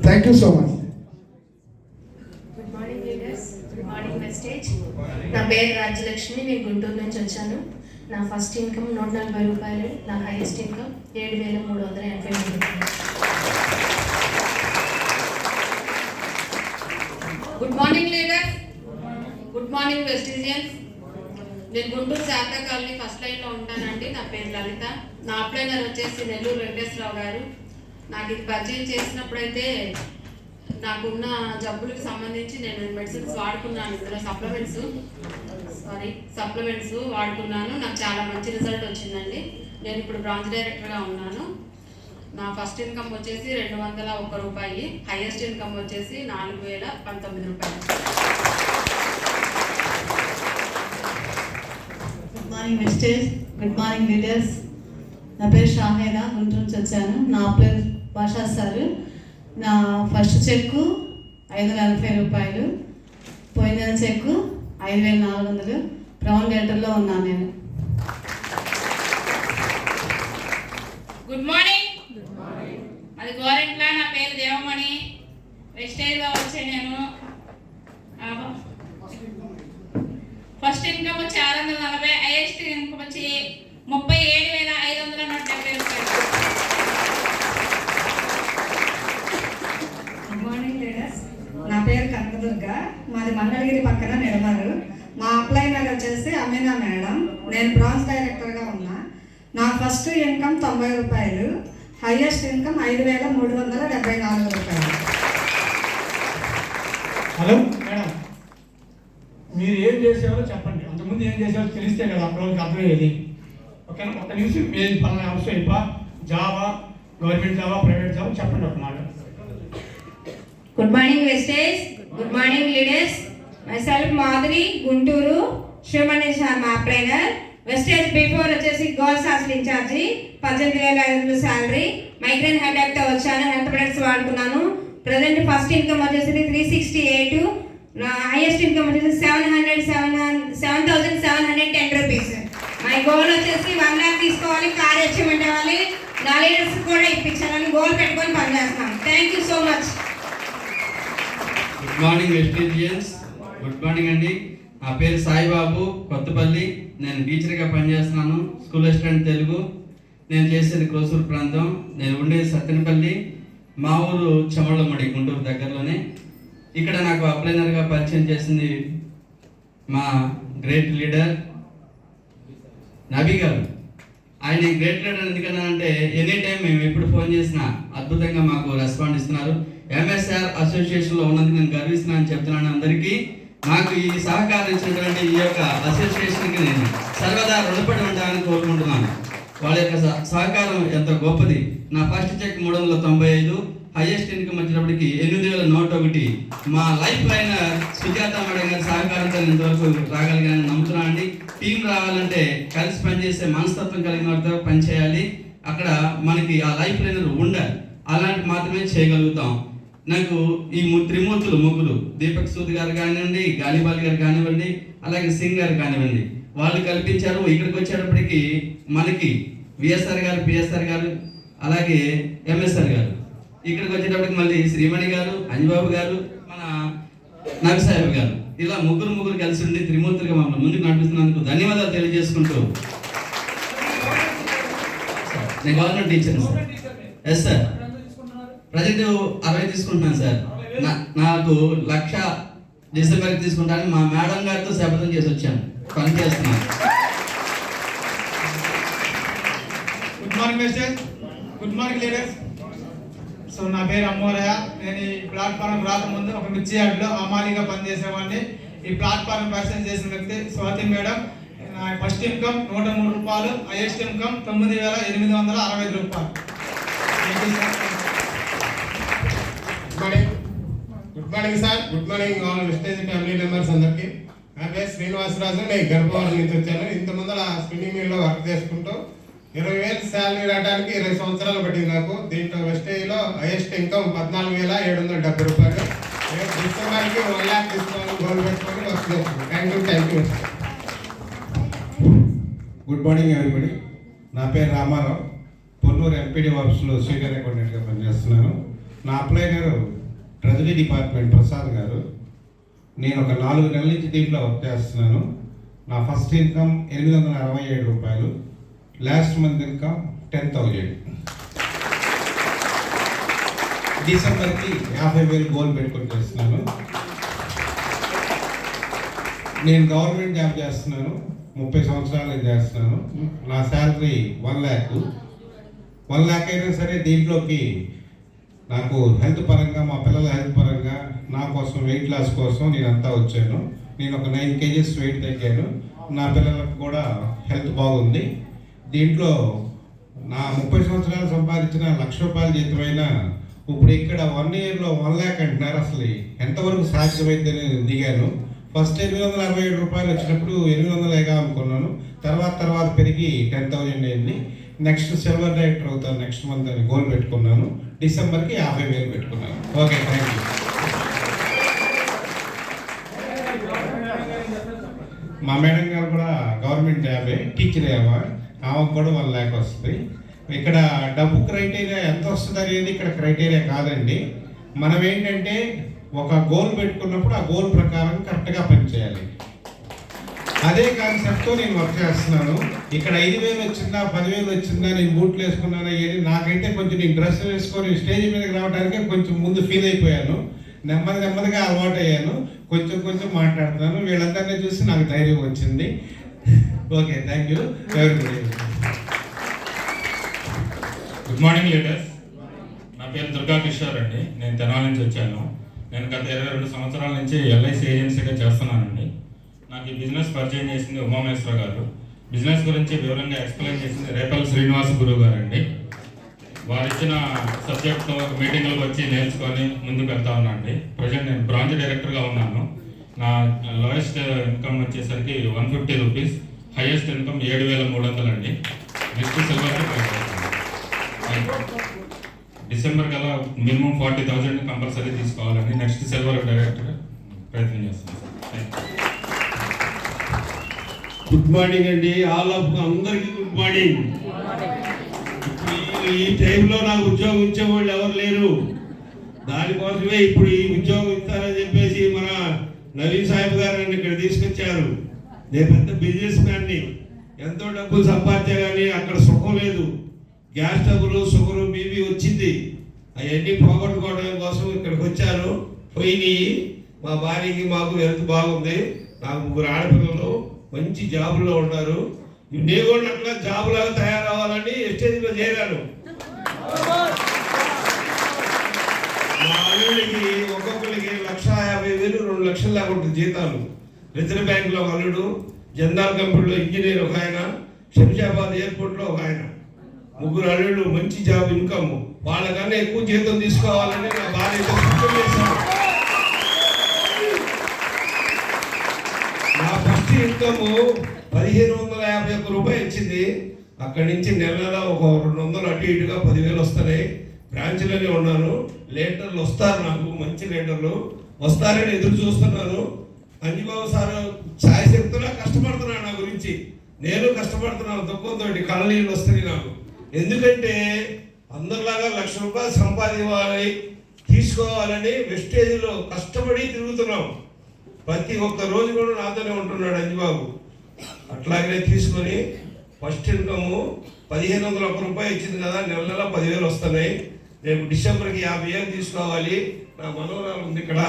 Thank you so much. Good morning leaders, good morning message. నా పేరు రాజ్యలక్ష్మి, నేను గుంటూరు నుంచి వచ్చాను. నా ఫస్ట్ ఇన్కమ్ 140 రూపాయలు, నా హైయెస్ట్ ఇన్కమ్ 7,383 రూపాయలు. Good morning leaders, good morning వెస్టీజియన్స్. నేను గుంటూరు శారదా కాలనీ ఫస్ట్ లైన్లో ఉంటానండి. నా పేరు లలిత. నా అప్లైనర్ వచ్చేసి నెల్లూరు వెంకటేశ్వరరావు గారు. నాకు ఇది పరిచయం చేసినప్పుడైతే నాకున్న జబ్బులకు సంబంధించి నేను మెడిసిన్స్ వాడుకున్నాను. ఇందులో సప్లిమెంట్స్ వాడుకున్నాను. నాకు చాలా మంచి రిజల్ట్ వచ్చిందండి. నేను ఇప్పుడు బ్రాంచ్ డైరెక్టర్గా ఉన్నాను. నా ఫస్ట్ ఇన్కమ్ వచ్చేసి 201 రూపాయి, హైయెస్ట్ ఇన్కమ్ వచ్చేసి 4,019 రూపాయలు. Good morning misters, good morning leaders. నా పేరు షాహేదా, గుంటూరు నుంచి వచ్చాను. నా పేరు భాషా సార్. నా ఫస్ట్ చెక్కు 540 రూపాయలు, పోయిన చెక్కు 5,400. బ్రౌన్ లెటర్లో ఉన్నాను నేను. గుడ్ మార్నింగ్, అది గోరెంట్ల. నా పేరు దేవమణి. వెస్టేజ్లో వచ్చే నేను ఫస్ట్ ఇన్కమ్ వచ్చి 640, హైయెస్ట్ ఇన్కమ్ వచ్చి 37,570 రూపాయలు. గుడ్ మార్నింగ్ లీడర్స్, నా పేరు కనకదుర్గ, మాది మంగళగిరి పక్కన నిడమరు. మా అప్లైనర్ వచ్చేసి అమీనా మేడం. నేను బ్రాంచ్ డైరెక్టర్గా ఉన్నా. నా ఫస్ట్ ఇన్కమ్ 90 రూపాయలు, హైయెస్ట్ ఇన్కమ్ 5,374 రూపాయలు. హలో మేడం, మీరు ఏం చేసేవారో చెప్పండి. అంతకుముందు ఏం చేసేవారో తెలిస్తే కదా అప్పుడు అర్థమయ్యేది. ఓకేనా? ఒక నిమిషం ఏది పలానా అవసరం అయిపో, జాబా, గవర్నమెంట్ జాబా, ప్రైవేట్ జాబా చెప్పండి ఒక మాట. Good morning Vestige, good morning leaders. Myself Madhuri, Guntur. Shivamani sir మా అప్లైనర్. వెస్టేజ్ బిఫోర్ వచ్చేసి girls hostel incharge, 18,500 salary. Migraine హెడేక్తో వచ్చాను, హెల్త్ ప్రొడక్ట్స్ వాడుకున్నాను. ప్రజెంట్ ఫస్ట్ ఇన్కమ్ వచ్చేసి 368, హైయెస్ట్ ఇన్కమ్ వచ్చేసి 7,710 రూపీస్. మై గోల్ వచ్చేసి 1 lakh తీసుకోవాలి, కార్ అచీవ్మెంట్ అవ్వాలి, నా లీడర్స్ కూడా ఇప్పించాలని గోల్ పెట్టుకొని పనిచేస్తున్నాను. Thank you so much. Good morning వెస్టీజియన్స్, good morning అండి. నా పేరు సాయిబాబు, కొత్తపల్లి. నేను టీచర్గా పనిచేస్తున్నాను, స్కూల్ అసిస్టెంట్ తెలుగు. నేను చేసేది క్రోసూరు ప్రాంతం. నేను ఉండేది సత్తెనపల్లి. మా ఊరు చెమళ్ళమ్మడి, గుంటూరు దగ్గరలోనే. ఇక్కడ నాకు అప్లైనర్గా పరిచయం చేసింది మా గ్రేట్ లీడర్ నబీ గారు. ఆయన గ్రేట్ లీడర్ ఎందుకన్నానంటే ఎనీ టైం మేము ఎప్పుడు ఫోన్ చేసినా అద్భుతంగా మాకు రెస్పాండ్ ఇస్తున్నారు. ఎంఎస్ఆర్ అసోసియేషన్లో ఉన్నందుకు నేను గర్విస్తున్నానని చెప్తున్నాను అందరికీ. నాకు ఈ సహకరించినటువంటి ఈ యొక్క అసోసియేషన్కి నేను సర్వదా రుణపడి ఉంటానని కోరుకుంటున్నాను. వాళ్ళ యొక్క సహకారం ఎంతో గొప్పది. నా ఫస్ట్ చెక్ 395, హైయెస్ట్ ఇన్కమ్ వచ్చినప్పటికి 8,101. మా లైఫ్ లైనర్ సుజాత మేడం గారి సహకారంతో ఇంతవరకు రాగలిగానని నమ్ముతున్నానండి. టీం రావాలంటే కలిసి పనిచేసే మనస్తత్వం కలిగిన వారితో పనిచేయాలి. అక్కడ మనకి ఆ లైఫ్ లైనర్ ఉండాలి. అలాంటి మాత్రమే చేయగలుగుతాం. నాకు ఈ త్రిమూర్తులు ముగ్గురు, దీపక్ సూద్ గారు కానివ్వండి, గాలిబాల్ గారు కానివ్వండి, అలాగే సింగ్ గారు కానివ్వండి, వాళ్ళు కల్పించారు. ఇక్కడికి వచ్చేటప్పటికి మనకి విఎస్ఆర్ గారు, పిఎస్ఆర్ గారు, అలాగే ఎంఎస్ఆర్ గారు. ఇక్కడికి వచ్చేటప్పటికి మళ్ళీ శ్రీమణి గారు, అంజబాబు గారు, మన నరసాహెబ్ గారు, ఇలా ముగ్గురు కలిసి ఉండి త్రిమూర్తులుగా మమ్మల్ని ముందుకు నడిపిస్తున్నందుకు ధన్యవాదాలు తెలియజేసుకుంటూ. నేను government teacher sir. Yes sir, present 60 తీసుకుంటున్నాను సార్. నాకు 1,00,000 డిసెంబర్కి తీసుకుంటాను. మా మేడం గారితో శపథం చేసి వచ్చాను, పని చేస్తున్నాను. Good morning mister, good morning leaders. So నా పేరు అమ్మోరయ్య. నేను ఈ ప్లాట్ఫామ్ రాకముందు ఒక మిర్చి యార్డ్లో అమాలీగా పనిచేసేవాడిని. ఈ ప్లాట్ఫామ్ పరిచయం చేసిన వ్యక్తి స్వాతి మేడం. నా ఫస్ట్ ఇన్కమ్ 103 రూపాయలు, హైయెస్ట్ ఇన్కమ్ 9,865 రూపాయలు. Good morning sir, good morning all Vestige family members అందరికీ. నా పేరు శ్రీనివాసరాజు, నేను గర్భవరం నుంచి వచ్చాను. ఇంత ముందర స్పిన్నింగ్ మిల్లో వర్క్ చేసుకుంటూ 20,000 శాలరీ రావడానికి 20 సంవత్సరాలు పట్టింది నాకు. దీంట్లో వెస్టేజ్లో హైయెస్ట్ ఇన్కమ్ 14,770 రూపాయలు. డిసెంబర్కి 1 lakh తీసుకోవాలి, గోల్ పెట్టుకొని వర్క్ చేస్తున్నాను. Thank you. Good morning everybody. నా పేరు రామారావు, పొన్నూరు ఎంపీడీ ఆఫీస్లో సీనియర్ అకౌంటెంట్గా పనిచేస్తున్నాను. నా అప్లైనర్ ట్రెజరీ డిపార్ట్మెంట్ ప్రసాద్ గారు. నేను ఒక 4 నెలల నుంచి దీంట్లో వర్క్ చేస్తున్నాను. నా ఫస్ట్ ఇన్కమ్ 867 రూపాయలు, లాస్ట్ మంత్ ఇన్కమ్ 10,000. డిసెంబర్కి 50,000 గోల్ పెట్టుకొని చేస్తున్నాను. నేను గవర్నమెంట్ జాబ్ చేస్తున్నాను, 30 సంవత్సరాలు చేస్తున్నాను. నా శాలరీ 1 lakh. 1 lakh అయినా సరే దీంట్లోకి నాకు హెల్త్ పరంగా, మా పిల్లల హెల్త్ పరంగా, నా కోసం వెయిట్ లాస్ కోసం నేనంతా వచ్చాను. నేను ఒక 9 kgs వెయిట్ తగ్గాను. నా పిల్లలకు కూడా హెల్త్ బాగుంది. దీంట్లో నా 30 సంవత్సరాలు సంపాదించిన 1,00,000 రూపాయల జీతమైనా ఇప్పుడు ఇక్కడ 1 yearలో 1 lakh అంటున్నారు. అసలు ఎంతవరకు సాధ్యమైందని దిగాను. ఫస్ట్ 867 రూపాయలు వచ్చినప్పుడు 800 అనుకున్నాను. తర్వాత పెరిగి 10,000 అయింది. నెక్స్ట్ సిల్వర్ డైరెక్టర్ అవుతాను నెక్స్ట్ మంత్ అని గోల్ పెట్టుకున్నాను. డిసెంబర్కి 50,000 పెట్టుకున్నాను. Okay, thank you. మా మేడం గారు కూడా గవర్నమెంట్ జాబే, టీచర్ ఆమెకు కూడా 1 lakh వస్తుంది. ఇక్కడ డబ్బు క్రైటీరియా ఎంత వస్తుంది అనేది ఇక్కడ క్రైటీరియా కాదండి. మనం ఏంటంటే ఒక గోల్ పెట్టుకున్నప్పుడు ఆ గోల్ ప్రకారం కరెక్ట్గా పనిచేయాలి. అదే కాన్సెప్ట్తో నేను వర్క్ చేస్తున్నాను. ఇక్కడ 5,000 వచ్చిందా 10,000 వచ్చిందా, నేను బూట్లు వేసుకున్నాను ఏది, నాకైతే కొంచెం నేను డ్రెస్ వేసుకొని స్టేజ్ మీదకి రావడానికి కొంచెం ముందు ఫీల్ అయిపోయాను. నెమ్మదిగా అలవాటు అయ్యాను. కొంచెం మాట్లాడుతున్నాను. వీళ్ళందరినీ చూసి నాకు ధైర్యం వచ్చింది. Okay, thank you. Very good. Good morning leaders. నా పేరు దుర్గా కిషోర్ అండి. నేను తెనాలి నుంచి వచ్చాను. నేను గత 22 సంవత్సరాల నుంచి LIC ఏజెన్సీగా చేస్తున్నానండి. నాకు ఈ బిజినెస్ పరిచయం చేసింది ఉమామేశ్వర గారు. బిజినెస్ గురించి వివరంగా ఎక్స్ప్లెయిన్ చేసింది రేపల్ శ్రీనివాస్ గురువు గారు అండి. వారు ఇచ్చిన సబ్జెక్ట్తో మీటింగ్లకు వచ్చి నేర్చుకొని ముందుకు వెళ్తా ఉన్నాండి. ప్రజెంట్ నేను బ్రాంచ్ డైరెక్టర్గా ఉన్నాను. నా లోయెస్ట్ ఇన్కమ్ వచ్చేసరికి 150 రూపీస్, హైయెస్ట్ ఇన్కమ్ 7,300 అండి. నెక్స్ట్ సిల్వర్ డిసెంబర్ కల్లా మినిమం 40,000 కంపల్సరీ తీసుకోవాలని నెక్స్ట్ సిల్వర్ డైరెక్టర్ ప్రయత్నం చేస్తున్నాను. గుడ్ మార్నింగ్ అండి, ఆల్ ఆఫ్ అందరికీ గుడ్ మార్నింగ్. ఈ టైంలో నాకు ఉద్యోగం ఇచ్చేవాళ్ళు ఎవరు లేరు. దానికోసమే ఇప్పుడు ఈ ఉద్యోగం ఇస్తారని చెప్పేసి మన నవీన్ సాహెబ్ గారు నన్ను ఇక్కడ తీసుకొచ్చారు. నేను పెద్ద బిజినెస్ మ్యాన్ని, ఎంతో డబ్బులు సంపాదించా కానీ అక్కడ సుఖం లేదు. గ్యాస్ డబ్బులు, షుగరు, బీపీ వచ్చింది. అవన్నీ పోగొట్టుకోవడం కోసం ఇక్కడికి వచ్చాను. పోయినాయి. మా భార్యకి మాకు హెల్త్ బాగుంది. నాకు 3 ఆడపిల్లలు మంచి జాబుల్లో ఉన్నారు. నేను కూడా అట్లా జాబులాగా తయారవ్వాలని స్టేజ్లో చేరాను. మా అల్లుడికి ఒక్కొక్కరికి 1,50,000, 2 లక్షల దాకా ఉంటుంది జీతాలు. రిజర్వ్ బ్యాంక్లో ఒక అల్లుడు, జందాల్ కంపెనీలో ఇంజనీర్ ఒక ఆయన, శంషాబాద్ ఎయిర్పోర్ట్లో ఒక ఆయన. 3 అల్లుళ్ళు, మంచి జాబ్, ఇన్కమ్. వాళ్ళకన్నా ఎక్కువ జీతం తీసుకోవాలని నా భార్యతో సిద్ధం చేశాను. నా ఫస్ట్ ఇన్కమ్ 1,551 రూపాయలు ఇచ్చింది. అక్కడి నుంచి నెల ఒక 200 అటు ఇటుగా 10,000 వస్తున్నాయి. బ్రాంచ్లోనే ఉన్నాను. లీడర్లు వస్తారు, నాకు మంచి లీడర్లు వస్తారని ఎదురు చూస్తున్నాను. అంజిబాబు సార్ ఛాయశక్తులా కష్టపడుతున్నాను. నా గురించి నేను కష్టపడుతున్నాను. దుఃఖంతో కళ్ళనీళ్ళు వస్తున్నాయి నాకు. ఎందుకంటే అందరిలాగా 1,00,000 రూపాయలు సంపాదించాలి, తీసుకోవాలని వెస్టేజ్లో కష్టపడి తిరుగుతున్నాం. ప్రతి ఒక్క రోజు కూడా నాతోనే ఉంటున్నాడు అంజిబాబు. అట్లాగనే తీసుకొని ఫస్ట్ ఇన్కమ్ 1,501 రూపాయలు ఇచ్చింది కదా, నెల 10,000 వస్తున్నాయి. రేపు డిసెంబర్కి 50,000 తీసుకోవాలి. నా మనోరాలు ఉంది ఇక్కడ,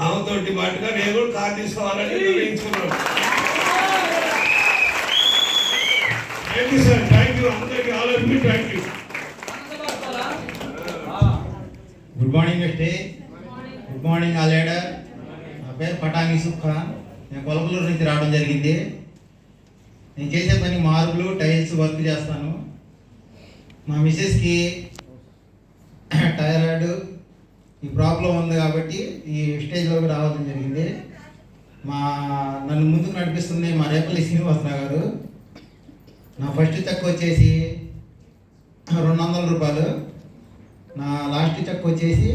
ఆమెతోటి పాటుగా నేను కూడా కార్ తీసుకోవాలని నిర్ణయించుకున్నాను. Thank you sir, thank you అందరికీ, all of you, thank you. Good morning mister. Good morning all leader. నా పేరు పటాంగ్ యూసుఫ్ ఖాన్. నేను కొలకలూరు నుంచి రావడం జరిగింది. నేను చేసే పని మార్బులు, టైల్స్ వర్క్ చేస్తాను. మా మిస్సెస్కి థైరాయిడ్ ఈ ప్రాబ్లం ఉంది కాబట్టి ఈ స్టేజ్లోకి రావడం జరిగింది. నన్ను ముందుకు నడిపిస్తుంది మా రేపల్లి శ్రీనివాసరావు గారు. నా ఫస్ట్ చెక్ వచ్చేసి 200 రూపాయలు. నా లాస్ట్ చెక్ వచ్చేసి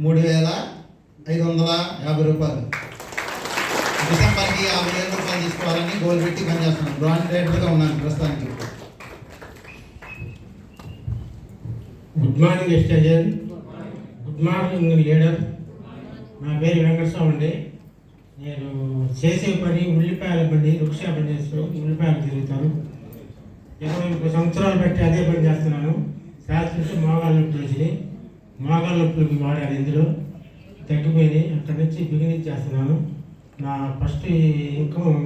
3,550 రూపాయలు. డిసెంబర్కి 50,000 రూపాయలు తీసుకోవాలని గోల్ పెట్టి పనిచేస్తున్నాను. బ్రాంచ్ డైరెక్టర్గా ఉన్నాను ప్రస్తుతానికి. గుడ్ మార్నింగ్ స్టేజన్. Good morning leader. నా పేరు వెంకటస్వామి అండి. నేను చేసే పని ఉల్లిపాయల బండి, రిక్షా పని చేస్తూ ఉల్లిపాయలు తిరుగుతాను. 20 సంవత్సరాలు బట్టి అదే పని చేస్తున్నాను. శాస్త్రించి మోకాళ్ళ నొప్పులు వచ్చినాయి. మోకాళ్ళ నొప్పులకి వాడాను, ఇందులో తగ్గిపోయినాయి. అక్కడి నుంచి బిగినింగ్ చేస్తున్నాను. నా ఫస్ట్ ఇన్కమ్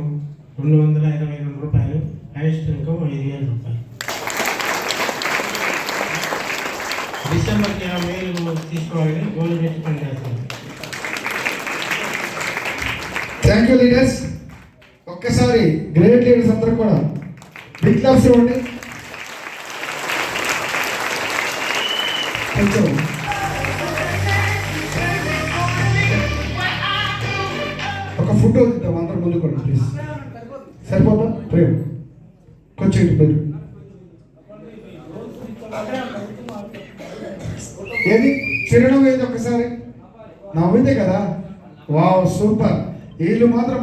222 రూపాయలు, హైయెస్ట్ ఇన్కమ్ 5,000 రూపాయలు. డిసెంబర్కి 50,000 తీసుకోవాలని గోల్ పెట్టి పని చేస్తాను. Thank you leaders. ఒక్కసారి గ్రేట్ లీడర్స్ అందరూ కూడా బిగ్ క్లాప్స్ ఇవ్వండి. కొంచెం ఒక ఫోటో తింటాం అందరూ ముందు కూడా ప్లీజ్. సరిపోతా ప్రేమ్ కొంచెం ఇటు పేరు ఏది చిరణం ఏది ఒక్కసారి నవ్వితే కదా. Wow super. వీళ్ళు మాత్రం